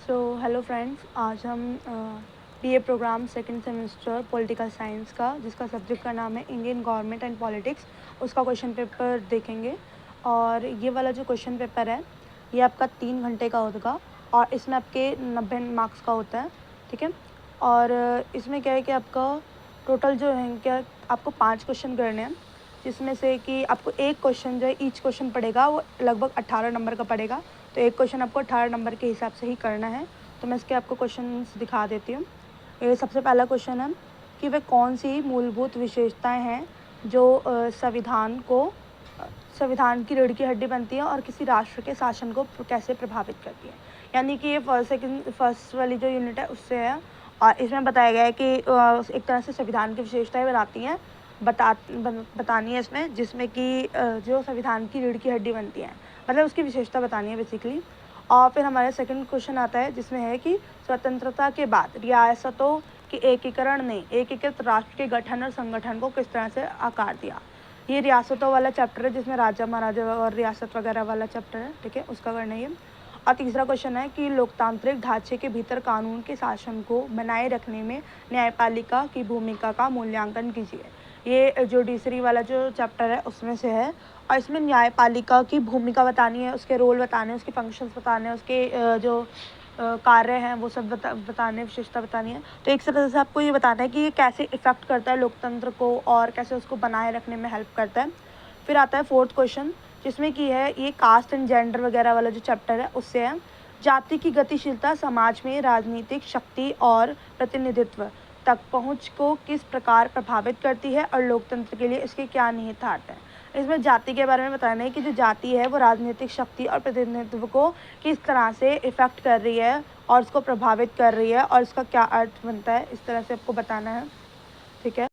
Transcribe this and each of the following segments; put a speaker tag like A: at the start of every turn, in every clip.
A: Hello friends, आज हम BA program second semester political science का, जिसका सब्जेक्ट का नाम है इंडियन गवर्नमेंट एंड पॉलिटिक्स, उसका क्वेश्चन पेपर देखेंगे। और ये वाला जो क्वेश्चन पेपर है ये आपका 3 घंटे का होगा और इसमें आपके 90 मार्क्स का होता है, ठीक है। और इसमें क्या है कि आपका टोटल जो है क्या, आपको 5 क्वेश्चन करने हैं, जिसमें से कि आपको एक क्वेश्चन जो है, ईच क्वेश्चन पड़ेगा वो लगभग 18 नंबर का पड़ेगा। तो एक क्वेश्चन आपको 18 नंबर के हिसाब से ही करना है। तो मैं इसके आपको क्वेश्चंस दिखा देती हूँ। ये सबसे पहला क्वेश्चन है कि वे कौन सी मूलभूत विशेषताएं हैं जो संविधान की रीढ़ की हड्डी बनती है और किसी राष्ट्र के शासन को कैसे प्रभावित करती है। यानी कि ये फर्स्ट वाली जो यूनिट है उससे है। और इसमें बताया गया है कि एक तरह से संविधान की विशेषताएं बतानी है इसमें, जिसमें कि जो संविधान की रीढ़ की हड्डी बनती है, मतलब उसकी विशेषता बतानी है बेसिकली। और फिर हमारा सेकंड क्वेश्चन आता है, जिसमें है कि स्वतंत्रता के बाद रियासतों के एकीकरण ने एकीकृत राष्ट्र के गठन और संगठन को किस तरह से आकार दिया। ये रियासतों वाला चैप्टर है, जिसमें राजा महाराजा और रियासत वगैरह वाला चैप्टर है, ठीक है, उसका करना है। और तीसरा क्वेश्चन है कि लोकतांत्रिक ढांचे के भीतर कानून के शासन को बनाए रखने में न्यायपालिका की भूमिका का मूल्यांकन कीजिए। ये जुडिशरी वाला जो चैप्टर है उसमें से है। और इसमें न्यायपालिका की भूमिका बतानी है, उसके रोल बताने, उसके फंक्शंस बताने, उसके जो कार्य हैं वो सब बताने, विशेषता बतानी है। तो एक तरह से आपको ये बताना है कि ये कैसे इफ़ेक्ट करता है लोकतंत्र को और कैसे उसको बनाए रखने में हेल्प करता है। फिर आता है फोर्थ क्वेश्चन, जिसमें कि है ये कास्ट एंड जेंडर वगैरह वाला जो चैप्टर है उससे है। जाति की गतिशीलता समाज में राजनीतिक शक्ति और प्रतिनिधित्व तक पहुंच को किस प्रकार प्रभावित करती है और लोकतंत्र के लिए इसके क्या निहितार्थ हैं। इसमें जाति के बारे में बताना है कि जो जाति है वो राजनीतिक शक्ति और प्रतिनिधित्व को किस तरह से इफ़ेक्ट कर रही है और उसको प्रभावित कर रही है और इसका क्या अर्थ बनता है, इस तरह से आपको बताना है, ठीक है।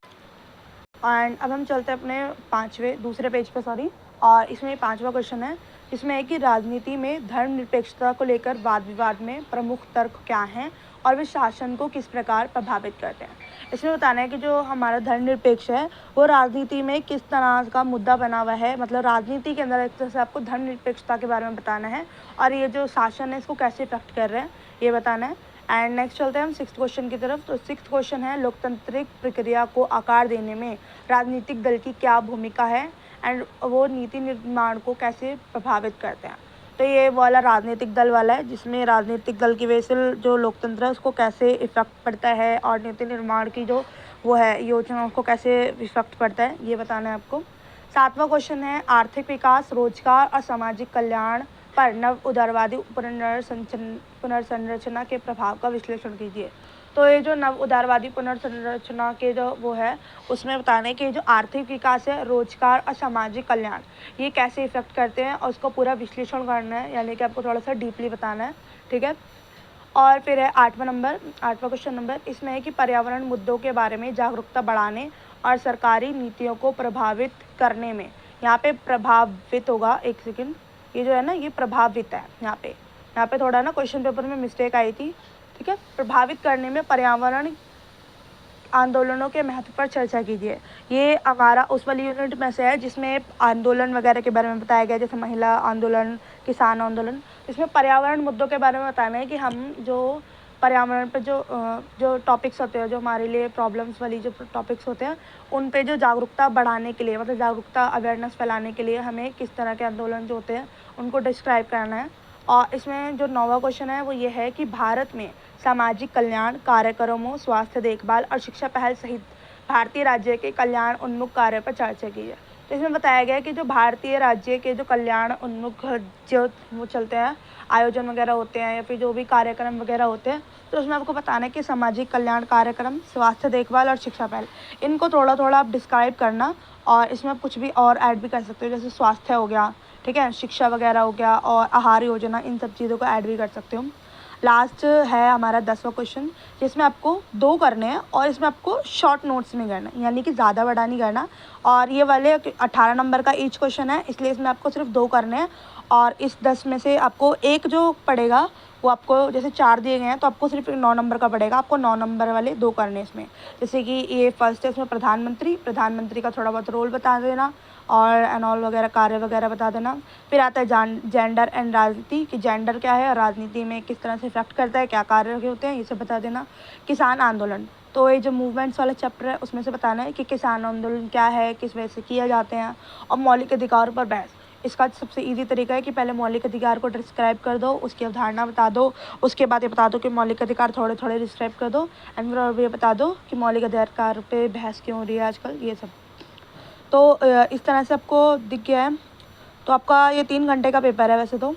A: एंड अब हम चलते हैं अपने दूसरे पेज पर, और इसमें 5वां क्वेश्चन है, जिसमें है कि राजनीति में धर्मनिरपेक्षता को लेकर वाद विवाद में प्रमुख तर्क क्या हैं और वे शासन को किस प्रकार प्रभावित करते हैं। इसमें बताना है कि जो हमारा धर्मनिरपेक्ष है वो राजनीति में किस तरह का मुद्दा बना हुआ है, मतलब राजनीति के अंदर एक तरह से आपको धर्मनिरपेक्षता के बारे में बताना है और ये जो शासन है इसको कैसे इफेक्ट कर रहे हैं ये बताना है। एंड नेक्स्ट चलते हैं हम 6th क्वेश्चन की तरफ। तो 6th क्वेश्चन है, लोकतांत्रिक प्रक्रिया को आकार देने में राजनीतिक दल की क्या भूमिका है एंड वो नीति निर्माण को कैसे प्रभावित करते हैं। तो ये वाला राजनीतिक दल वाला है, जिसमें राजनीतिक दल की वजह से जो लोकतंत्र है उसको कैसे इफेक्ट पड़ता है और नीति निर्माण की जो वो है योजना उसको कैसे इफेक्ट पड़ता है, ये बताना है आपको। 7वां क्वेश्चन है, आर्थिक विकास, रोजगार और सामाजिक कल्याण पर नव उदारवादी पुनर्संरचना के प्रभाव का विश्लेषण कीजिए। तो ये जो नव उदारवादी पुनर्संरचना के जो वो है उसमें बताने कि जो आर्थिक विकास है, रोजगार और सामाजिक कल्याण ये कैसे इफेक्ट करते हैं और उसको पूरा विश्लेषण करना है, यानी कि आपको थोड़ा सा डीपली बताना है, ठीक है। और फिर है 8वां क्वेश्चन नंबर, इसमें है कि पर्यावरण मुद्दों के बारे में जागरूकता बढ़ाने और सरकारी नीतियों को प्रभावित करने में, यहाँ पे प्रभावित होगा, एक सेकेंड, ये जो है ना ये प्रभावित है, यहाँ पे थोड़ा ना क्वेश्चन पेपर में मिस्टेक आई थी, ठीक है। प्रभावित करने में पर्यावरण आंदोलनों के महत्व पर चर्चा कीजिए। ये हमारा उस वाली यूनिट में से है जिसमें आंदोलन वगैरह के बारे में बताया गया, जैसे महिला आंदोलन, किसान आंदोलन। इसमें पर्यावरण मुद्दों के बारे में बताना है कि हम जो पर्यावरण पे जो टॉपिक्स होते हैं, जो हमारे लिए प्रॉब्लम्स वाली जो टॉपिक्स होते हैं, उन पे जो जागरूकता बढ़ाने के लिए, मतलब जागरूकता अवेयरनेस फैलाने के लिए हमें किस तरह के आंदोलन जो होते हैं उनको डिस्क्राइब करना है। और इसमें जो 9वां क्वेश्चन है वो ये है कि भारत में सामाजिक कल्याण कार्यक्रमों, स्वास्थ्य देखभाल और शिक्षा पहल सहित भारतीय राज्य के कल्याण उन्मुख कार्य पर चर्चा की है। तो इसमें बताया गया है कि जो भारतीय राज्य के जो कल्याण उन्मुख जो वो चलते हैं, आयोजन वगैरह होते हैं या फिर जो भी कार्यक्रम वगैरह होते हैं, तो उसमें आपको बताना है कि सामाजिक कल्याण कार्यक्रम, स्वास्थ्य देखभाल और शिक्षा पहल, इनको थोड़ा थोड़ा आप डिस्क्राइब करना। और इसमें आप कुछ भी और ऐड भी कर सकते हो, जैसे स्वास्थ्य हो गया, ठीक है, शिक्षा वगैरह हो गया और आहार योजना, इन सब चीज़ों को ऐड भी कर सकते हो। लास्ट है हमारा 10वां क्वेश्चन, जिसमें आपको 2 करने हैं और इसमें आपको शॉर्ट नोट्स में करना है, यानी कि ज़्यादा बड़ा नहीं करना। और ये वाले 18 नंबर का ईच क्वेश्चन है, इसलिए इसमें आपको सिर्फ 2 करने हैं। और इस 10 में से आपको एक जो पड़ेगा वो आपको, जैसे 4 दिए गए हैं तो आपको सिर्फ 9 नंबर का पड़ेगा, आपको 9 नंबर वाले 2 करने इसमें। जैसे कि ये फर्स्ट है, इसमें प्रधानमंत्री का थोड़ा बहुत रोल बता देना। और एनऑल वगैरह कार्य वगैरह बता देना। फिर आता है जेंडर एंड राजनीति, कि जेंडर क्या है और राजनीति में किस तरह से इफेक्ट करता है, क्या कार्य होते हैं, ये सब बता देना। किसान आंदोलन, तो ये जो मूवमेंट्स वाला चैप्टर है उसमें से बताना है कि किसान आंदोलन क्या है, किस वजह से किया जाते हैं। और मौलिक अधिकारों पर बहस, इसका सबसे इजी तरीका है कि पहले मौलिक अधिकार को डिस्क्राइब कर दो, उसकी अवधारणा बता दो, उसके बाद ये बता दो कि मौलिक अधिकार थोड़े थोड़े डिस्क्राइब कर दो, एंड फिर ये बता दो कि मौलिक अधिकार पे बहस क्यों हो रही है आजकल, ये सब। तो इस तरह से आपको दिख गया है। तो आपका ये 3 घंटे का पेपर है वैसे तो,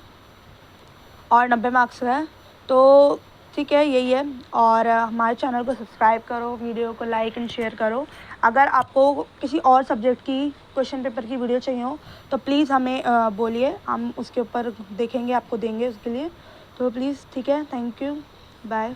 A: और 90 मार्क्स है, तो ठीक है, यही है। और हमारे चैनल को सब्सक्राइब करो, वीडियो को लाइक एंड शेयर करो। अगर आपको किसी और सब्जेक्ट की क्वेश्चन पेपर की वीडियो चाहिए हो तो प्लीज़ हमें बोलिए, हम उसके ऊपर देखेंगे, आपको देंगे उसके लिए। तो प्लीज़, ठीक है, थैंक यू, बाय।